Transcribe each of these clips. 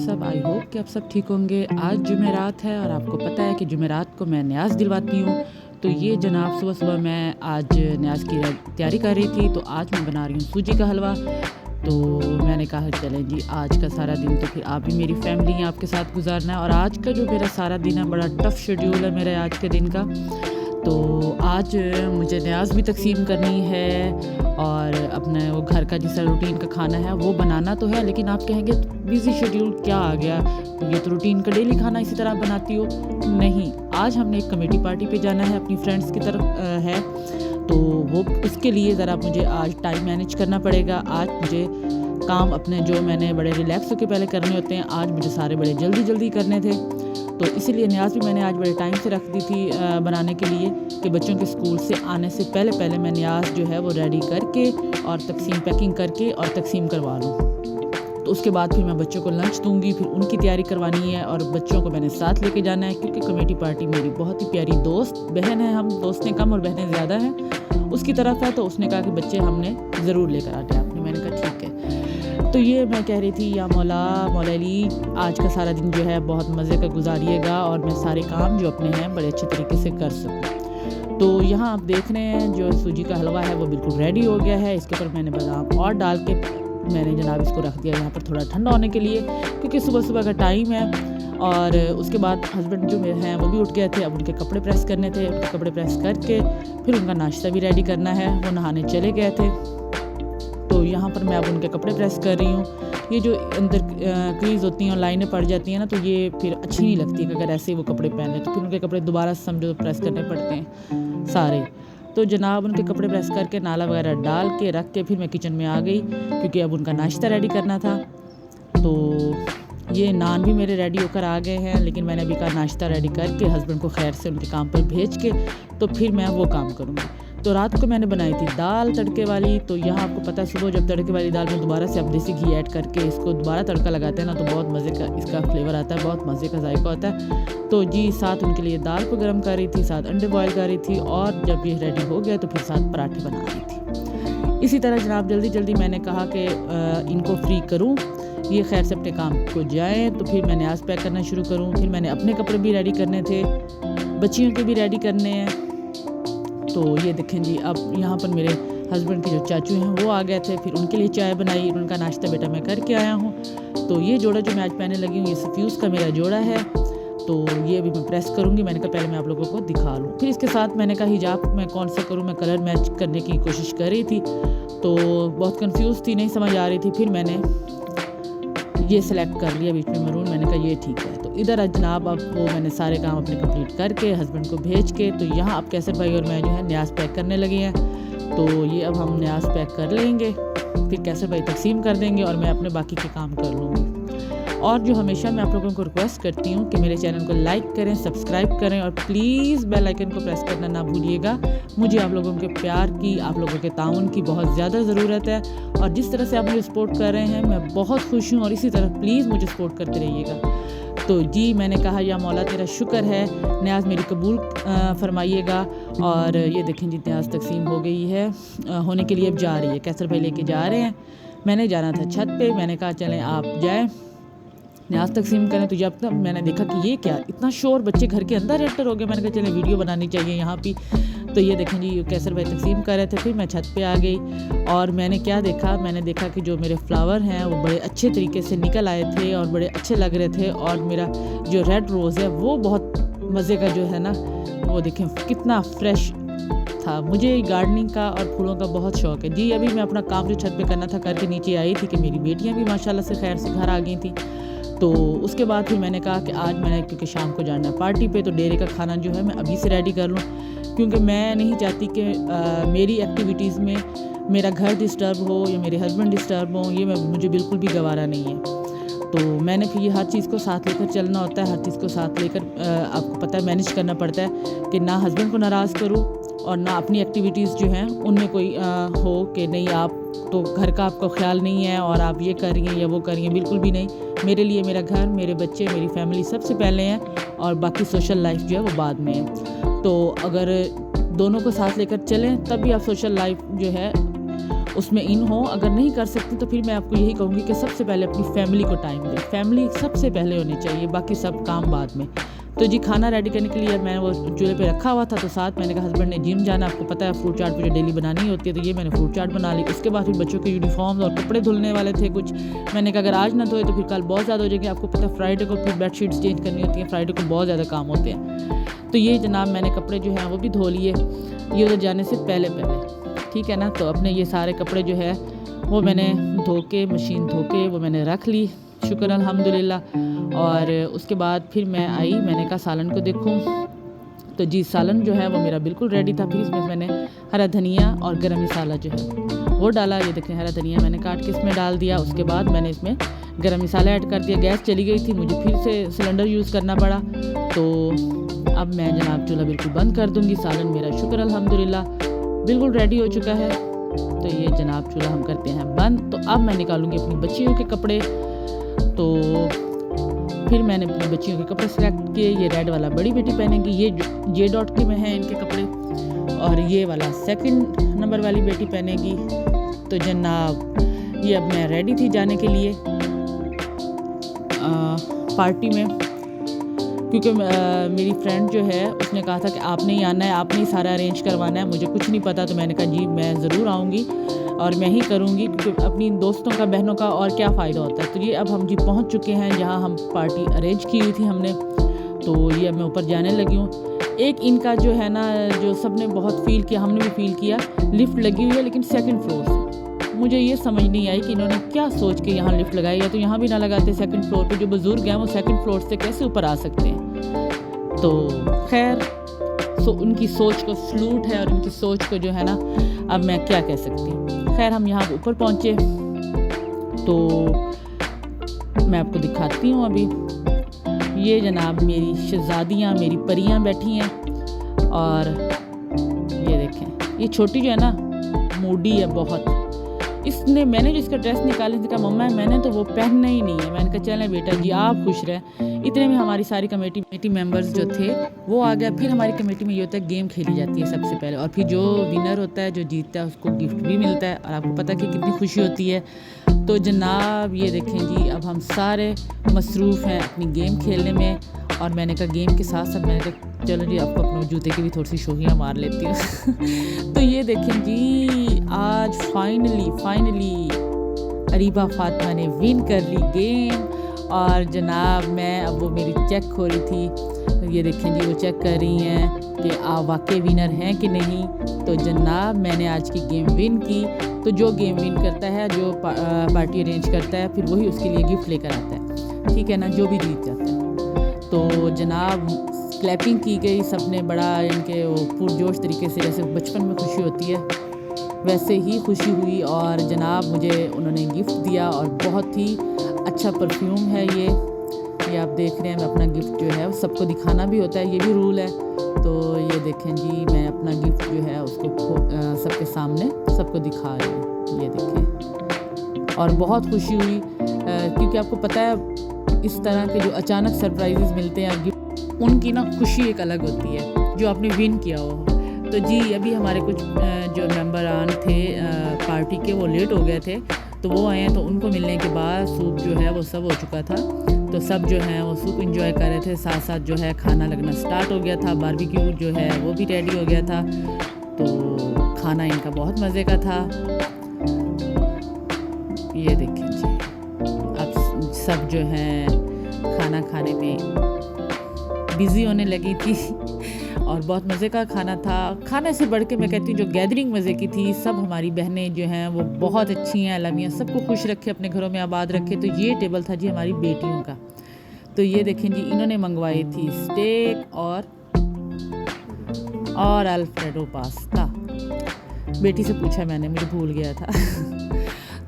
सब? I hope कि आप सब ठीक होंगे। आज जुमेरात है और आपको पता है कि जुमेरात को मैं न्याज़ दिलवाती हूँ। तो ये जनाब सुबह मैं आज न्याज़ की तैयारी कर रही थी, तो आज मैं बना रही हूँ सूजी का हलवा। तो मैंने कहा चलें जी, आज का सारा दिन तो फिर आप भी मेरी फैमिली हैं, आपके साथ गुजारना है। और आज का जो मेरा सारा दिन है, बड़ा टफ़ शेड्यूल है मेरे आज के दिन का। तो आज मुझे न्याज़ भी तकसीम करनी है और अपने वो घर का जिस रूटीन का खाना है वो बनाना तो है, लेकिन आप कहेंगे बिज़ी शेड्यूल क्या आ गया, ये तो रूटीन का डेली खाना इसी तरह बनाती हो। नहीं, आज हमने एक कमेटी पार्टी पे जाना है, अपनी फ्रेंड्स की तरफ है, तो वो उसके लिए ज़रा मुझे आज टाइम मैनेज करना पड़ेगा। आज मुझे काम अपने जो मैंने बड़े रिलैक्स होकर पहले करने होते हैं, आज मुझे सारे बड़े जल्दी करने थे। तो इसीलिए न्याज़ भी मैंने आज बड़े टाइम से रख दी थी बनाने के लिए, कि बच्चों के स्कूल से आने से पहले मैं न्याज़ जो है वो रेडी करके और पैकिंग करके और तकसीम करवा लूँ। तो उसके बाद फिर मैं बच्चों को लंच दूंगी, फिर उनकी तैयारी करवानी है और बच्चों को मैंने साथ लेके जाना है, क्योंकि कमेटी पार्टी मेरी बहुत ही प्यारी दोस्त बहन है, हम दोस्तें कम और बहनें ज़्यादा हैं, उसकी तरफ है। तो उसने कहा कि बच्चे हमने ज़रूर लेकर आते हैं आपने। मैंने कहा ठीक है। तो ये मैं कह रही थी, या मौला अली, आज का सारा दिन जो है बहुत मज़े का गुजारिएगा और मैं सारे काम जो अपने हैं बड़े अच्छे तरीके से कर सकूँ। तो यहाँ आप देख रहे हैं जो सूजी का हलवा है वो बिल्कुल रेडी हो गया है। इसके ऊपर मैंने बादाम और डाल के मैंने जनाब इसको रख दिया यहाँ पर थोड़ा ठंडा होने के लिए, क्योंकि सुबह का टाइम है। और उसके बाद हस्बैंड जो मेरे हैं वो भी उठ गए थे, अब उनके कपड़े प्रेस करने थे। उनके कपड़े प्रेस करके फिर उनका नाश्ता भी रेडी करना है, वो नहाने चले गए थे। तो यहाँ पर मैं अब उनके कपड़े प्रेस कर रही हूँ। ये जो अंदर क्रीज होती हैं और लाइनें पड़ जाती हैं ना, तो ये फिर अच्छी नहीं लगती कि अगर ऐसे ही वो कपड़े पहन लें, तो फिर उनके कपड़े दोबारा समझो प्रेस करने पड़ते हैं सारे। तो जनाब उनके कपड़े प्रेस करके नाला वगैरह डाल के रख के फिर मैं किचन में आ गई, क्योंकि अब उनका नाश्ता रेडी करना था। तो ये नान भी मेरे रेडी होकर आ गए हैं, लेकिन मैंने अभी कहा नाश्ता रेडी करके हस्बैंड को खैर से उनके काम पर भेज के तो फिर मैं वो काम करूँगी। तो रात को मैंने बनाई थी दाल तड़के वाली। तो यहाँ आपको पता है, सुबह जब तड़के वाली दाल में दोबारा से आप देसी घी ऐड करके इसको दोबारा तड़का लगाते हैं ना, तो बहुत मज़े का इसका फ्लेवर आता है, बहुत मज़े का जायका होता है। तो जी साथ उनके लिए दाल को गर्म कर रही थी, साथ अंडे बॉयल कर रही थी, और जब ये रेडी हो गया तो फिर साथ पराठे बना रही थी। इसी तरह जनाब जल्दी मैंने कहा कि इनको फ्री करूँ, ये खैर से अपने काम को जाएँ, तो फिर मैं न्याज़ पैक करना शुरू करूँ। फिर मैंने अपने कपड़े भी रेडी करने थे, बच्चियों के भी रेडी करने हैं। तो ये देखें जी, अब यहाँ पर मेरे हस्बैंड के जो चाचू हैं वो आ गए थे, फिर उनके लिए चाय बनाई, उनका नाश्ता बेटा मैं करके आया हूँ। तो ये जोड़ा जो मैं आज पहने लगी हूँ, ये सफ्यूज़ का मेरा जोड़ा है। तो ये अभी मैं प्रेस करूँगी। मैंने कहा पहले मैं आप लोगों को दिखा लूँ। फिर इसके साथ मैंने कहा हिजाब मैं कौन सा करूँ, मैं कलर मैच करने की कोशिश कर रही थी, तो बहुत कन्फ्यूज़ थी, नहीं समझ आ रही थी। फिर मैंने ये सिलेक्ट कर लिया बीच में मरून, मैंने कहा ये ठीक है। तो इधर जनाब अब वो मैंने सारे काम अपने कंप्लीट करके हस्बैंड को भेज के, तो यहाँ अब कैसर भाई और मैं जो है न्याज़ पैक करने लगे हैं। तो ये अब हम न्याज़ पैक कर लेंगे, फिर कैसर भाई तकसीम कर देंगे और मैं अपने बाकी के काम कर लूँगी। और जो हमेशा मैं आप लोगों को रिक्वेस्ट करती हूँ कि मेरे चैनल को लाइक करें, सब्सक्राइब करें और प्लीज़ बेल आइकन को प्रेस करना ना भूलिएगा। मुझे आप लोगों के प्यार की, आप लोगों के ताउन की बहुत ज़्यादा ज़रूरत है, और जिस तरह से आप मुझे सपोर्ट कर रहे हैं मैं बहुत खुश हूँ, और इसी तरह प्लीज़ मुझे सपोर्ट करते रहिएगा। तो जी मैंने कहा या मौला तेरा शुक्र है, न्याज़ मेरी कबूल फरमाइएगा। और ये देखें जी न्याज़ तकसीम हो गई है, होने के लिए अब जा रही है, कैसर भाई लेके जा रहे हैं। मैंने जाना था छत पे, मैंने कहा चलें आप जाएँ न्याज़ तकसीम करें। तो जब तक मैंने देखा कि ये क्या इतना शोर, बच्चे घर के अंदर एंटर हो गए, मैंने कहा चलें वीडियो बनानी चाहिए यहाँ पे। तो ये देखें जी कैसर भाई तकसीम कर रहे थे। फिर मैं छत पे आ गई और मैंने क्या देखा, मैंने देखा कि जो मेरे फ्लावर हैं वो बड़े अच्छे तरीके से निकल आए थे और बड़े अच्छे लग रहे थे, और मेरा जो रेड रोज़ है वो बहुत मज़े का जो है ना, वो देखें कितना फ्रेश था। मुझे गार्डनिंग का और फूलों का बहुत शौक़ है जी। अभी मैं अपना काम जो छत पे करना था करके नीचे आई थी कि मेरी बेटियाँ भी माशाल्लाह से खैर से घर आ गई थी। तो उसके बाद फिर मैंने कहा कि आज मैंने, क्योंकि शाम को जाना है पार्टी पे, तो डेरे का खाना जो है मैं अभी से रेडी कर लूँ, क्योंकि मैं नहीं चाहती कि मेरी एक्टिविटीज़ में मेरा घर डिस्टर्ब हो या मेरे हस्बैंड डिस्टर्ब हो। ये मुझे बिल्कुल भी गवारा नहीं है। तो मैंने फिर ये हर चीज़ को साथ लेकर चलना होता है, हर चीज़ को साथ लेकर आपको पता है मैनेज करना पड़ता है कि ना हस्बैंड को नाराज़ करूँ और ना अपनी एक्टिविटीज़ जो हैं उनमें कोई हो कि नहीं आप तो घर का आपको ख्याल नहीं है और आप ये कर रही हैं या वो कर रही हैं। बिल्कुल भी नहीं। मेरे लिए मेरा घर, मेरे बच्चे, मेरी फैमिली सबसे पहले हैं, और बाकी सोशल लाइफ जो है वो बाद में है। तो अगर दोनों को साथ लेकर चलें तभी आप सोशल लाइफ जो है उसमें इन हो। अगर नहीं कर सकती तो फिर मैं आपको यही कहूँगी कि सबसे पहले अपनी फैमिली को टाइम दें। फैमिली सबसे पहले होनी चाहिए, बाकी सब काम बाद में। तो जी खाना रेडी करने के लिए मैं वो चूल्हे पे रखा हुआ था, तो साथ मैंने कहा हस्बैंड ने जिम जाना, आपको पता है फ्रूट चाट मुझे डेली बनानी होती है, तो ये मैंने फ्रूट चाट बना ली। उसके बाद फिर बच्चों के यूनिफॉर्म्स और कपड़े धुलने वाले थे कुछ, मैंने कहा अगर आज ना धोए तो फिर कल बहुत ज़्यादा हो जाएंगे। आपको पता है फ्राइडे को फिर बेडशीट्स चेंज करनी होती हैं, फ्राइडे को बहुत ज़्यादा काम होते हैं। तो ये जनाब मैंने कपड़े जो हैं वो भी धो लिए, ये उधर जाने से पहले पहले, ठीक है ना। तो अपने ये सारे कपड़े जो है वो मैंने धो के, मशीन धो के वो मैंने रख ली, शुक्र अल्हम्दुलिल्लाह। और उसके बाद फिर मैं आई, मैंने कहा सालन को देखूं, तो जी सालन जो है वो मेरा बिल्कुल रेडी था। फिर इसमें मैंने हरा धनिया और गरम मसाला जो है वो डाला। ये देखें हरा धनिया मैंने काट के इसमें डाल दिया। उसके बाद मैंने इसमें गरम मसाला ऐड कर दिया। गैस चली गई थी, मुझे फिर से सिलेंडर यूज़ करना पड़ा, तो अब मैं जनाब चूल्हा बिल्कुल बंद कर दूँगी। सालन मेरा शुक्र अल्हम्दुलिल्लाह बिल्कुल रेडी हो चुका है। तो ये जनाब चूल्हा हम करते हैं बंद। तो अब मैं निकालूँगी अपनी बच्चियों के कपड़े। तो फिर मैंने अपनी बच्चियों के कपड़े सेलेक्ट किए। ये रेड वाला बड़ी बेटी पहनेगी, ये जे डॉट के में है इनके कपड़े, और ये वाला सेकंड नंबर वाली बेटी पहनेगी। तो जनाब ये अब मैं रेडी थी जाने के लिए पार्टी में, क्योंकि मेरी फ्रेंड जो है उसने कहा था कि आपने ही आना है, आपने ही सारा अरेंज करवाना है, मुझे कुछ नहीं पता। तो मैंने कहा जी मैं ज़रूर आऊँगी और मैं ही करूँगी, क्योंकि अपनी दोस्तों का, बहनों का और क्या फ़ायदा होता है। तो ये अब हम जी पहुँच चुके हैं जहाँ हम पार्टी अरेंज की हुई थी हमने। तो ये अब मैं ऊपर जाने लगी हूँ। एक इनका जो है ना, जो सबने बहुत फील किया, हमने भी फील किया, लिफ्ट लगी हुई है लेकिन सेकंड फ्लोर से। मुझे ये समझ नहीं आई कि इन्होंने क्या सोच के यहाँ लिफ्ट लगाई है। तो यहाँ भी ना लगाते सेकंड फ्लोर पे, जो बुज़ुर्ग हैं वो सेकंड फ्लोर से कैसे ऊपर आ सकते हैं। तो खैर उनकी सोच को सलूट है, और उनकी सोच को जो है ना अब मैं क्या कह सकती हूँ। खैर हम यहाँ ऊपर पहुँचे, तो मैं आपको दिखाती हूँ अभी। ये जनाब मेरी शहज़ादियाँ, मेरी परियाँ बैठी हैं, और ये देखें ये छोटी जो है ना मूडी है बहुत। इसने, मैंने जो इसका ड्रेस निकाला, इसने कहा मम्मा मैंने तो वो पहनना ही नहीं है। मैंने कहा चलें बेटा जी आप खुश रहें। इतने में हमारी सारी कमेटी मेंबर्स जो थे वो आ गया। फिर हमारी कमेटी में ये होता है गेम खेली जाती है सबसे पहले, और फिर जो विनर होता है, जो जीतता है, उसको गिफ्ट भी मिलता है, और आपको पता है कि कितनी खुशी होती है। तो जनाब ये देखें जी अब हम सारे मसरूफ़ हैं अपनी गेम खेलने में, और मैंने कहा गेम के साथ साथ मैंने कहा चलो जी आपको अपने जूते की भी थोड़ी सी शोहियाँ मार लेती हूँ। तो ये देखें जी आज फाइनली अरीबा फातिमा ने विन कर ली गेम, और जनाब मैं अब वो मेरी चेक हो रही थी। ये देखें जी वो चेक कर रही हैं कि आप वाकई विनर हैं कि नहीं। तो जनाब मैंने आज की गेम विन की। तो जो गेम विन करता है, जो पार्टी अरेंज करता है, फिर वही उसके लिए गिफ्ट लेकर आता है, ठीक है ना, जो भी जीत जाता है। तो जनाब क्लैपिंग की गई, सबने बड़ा इनके वो पुरजोश तरीके से, जैसे बचपन में खुशी होती है वैसे ही खुशी हुई। और जनाब मुझे उन्होंने गिफ्ट दिया, और बहुत ही अच्छा परफ्यूम है ये आप देख रहे हैं। मैं अपना गिफ्ट जो है सबको दिखाना भी होता है, ये भी रूल है। तो ये देखें जी मैं अपना गिफ्ट जो है उसको सबके सामने सबको दिखा रही हूँ, ये देखें। और बहुत खुशी हुई क्योंकि आपको पता है इस तरह के जो अचानक सरप्राइजेस मिलते हैं गिफ्ट, उनकी ना खुशी एक अलग होती है जो आपने विन किया हो। तो जी अभी हमारे कुछ जो मेंबरान थे पार्टी के, वो लेट हो गए थे, तो वो आए हैं। तो उनको मिलने के बाद सूप जो है वो सब हो चुका था, तो सब जो है वो सूप एंजॉय कर रहे थे। साथ साथ जो है खाना लगना स्टार्ट हो गया था, बारबेक्यू जो है वो भी रेडी हो गया था। तो खाना इनका बहुत मज़े का था। ये देखें जी अब सब जो है खाना खाने में बिज़ी होने लगी थी, और बहुत मज़े का खाना था। खाने से बढ़ के मैं कहती हूँ जो गैदरिंग मज़े की थी, सब हमारी बहनें जो हैं वो बहुत अच्छी हैं। अल्लाह मियां सबको खुश रखे, अपने घरों में आबाद रखे। तो ये टेबल था जी हमारी बेटियों का। तो ये देखें जी इन्होंने मंगवाई थी स्टेक और अल्फ्रेडो पास्ता। बेटी से पूछा मैंने, मुझे भूल गया था।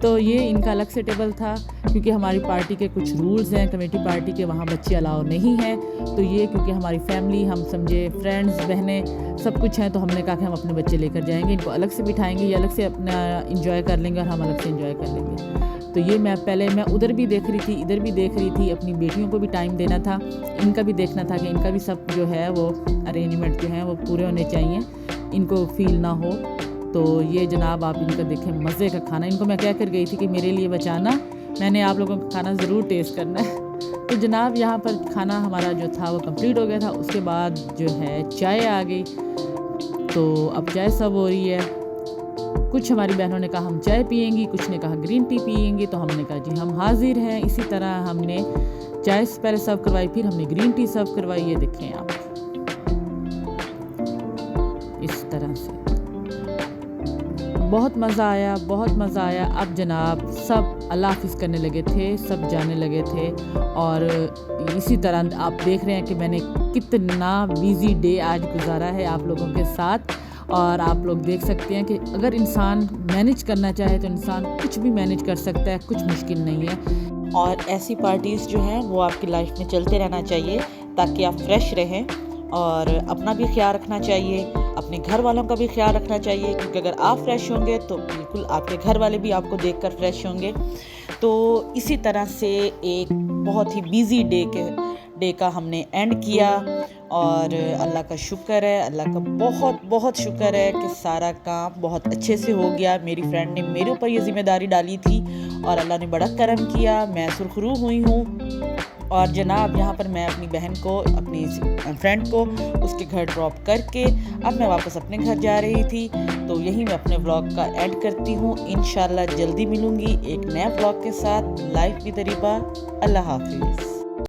तो ये इनका अलग से टेबल था, क्योंकि हमारी पार्टी के कुछ रूल्स हैं, कमेटी पार्टी के, वहाँ बच्चे अलाउ नहीं हैं। तो ये क्योंकि हमारी फैमिली, हम समझे फ्रेंड्स, बहनें सब कुछ हैं, तो हमने कहा कि हम अपने बच्चे लेकर जाएंगे, इनको अलग से बिठाएंगे, ये अलग से अपना इंजॉय कर लेंगे और हम अलग से इंजॉय कर लेंगे। तो ये मैं उधर भी देख रही थी, इधर भी देख रही थी, अपनी बेटियों को भी टाइम देना था, इनका भी देखना था कि इनका भी सब जो है वो अरेंजमेंट जो है वो पूरे होने चाहिए, इनको फील ना हो तो ये जनाब आप इनका देखें मज़े का खाना, इनको मैं कह कर गई थी कि मेरे लिए बचाना, मैंने आप लोगों का खाना ज़रूर टेस्ट करना है। तो जनाब यहाँ पर खाना हमारा जो था वो कंप्लीट हो गया था। उसके बाद जो है चाय आ गई, तो अब चाय सर्व हो रही है। कुछ हमारी बहनों ने कहा हम चाय पियेंगी, कुछ ने कहा ग्रीन टी पियेंगी, तो हमने कहा जी हम हाजिर हैं। इसी तरह हमने चाय से पहले सर्व करवाई, फिर हमने ग्रीन टी सर्व करवाई। ये देखें आप, इस तरह से बहुत मज़ा आया, बहुत मज़ा आया। अब जनाब सब अल्लाह हाफ़िज़ करने लगे थे, सब जाने लगे थे। और इसी तरह आप देख रहे हैं कि मैंने कितना बिज़ी डे आज गुजारा है आप लोगों के साथ। और आप लोग देख सकते हैं कि अगर इंसान मैनेज करना चाहे तो इंसान कुछ भी मैनेज कर सकता है, कुछ मुश्किल नहीं है। और ऐसी पार्टीज़ जो हैं वो आपकी लाइफ में चलते रहना चाहिए ताकि आप फ्रेश रहें। और अपना भी ख्याल रखना चाहिए, अपने घर वालों का भी ख्याल रखना चाहिए, क्योंकि अगर आप फ्रेश होंगे तो बिल्कुल आपके घर वाले भी आपको देखकर फ्रेश होंगे। तो इसी तरह से एक बहुत ही बिज़ी डे का हमने एंड किया। और अल्लाह का शुक्र है, अल्लाह का बहुत बहुत शुक्र है कि सारा काम बहुत अच्छे से हो गया। मेरी फ्रेंड ने मेरे ऊपर ये ज़िम्मेदारी डाली थी और अल्लाह ने बड़ा करम किया, मैं सुरखरू हुई हूँ। और जनाब यहाँ पर मैं अपनी बहन को, अपनी फ्रेंड को उसके घर ड्रॉप करके अब मैं वापस अपने घर जा रही थी। तो यही मैं अपने व्लॉग का एंड करती हूँ। इंशाल्लाह जल्दी मिलूँगी एक नया व्लॉग के साथ। Life with Riba. अल्लाह हाफिज़।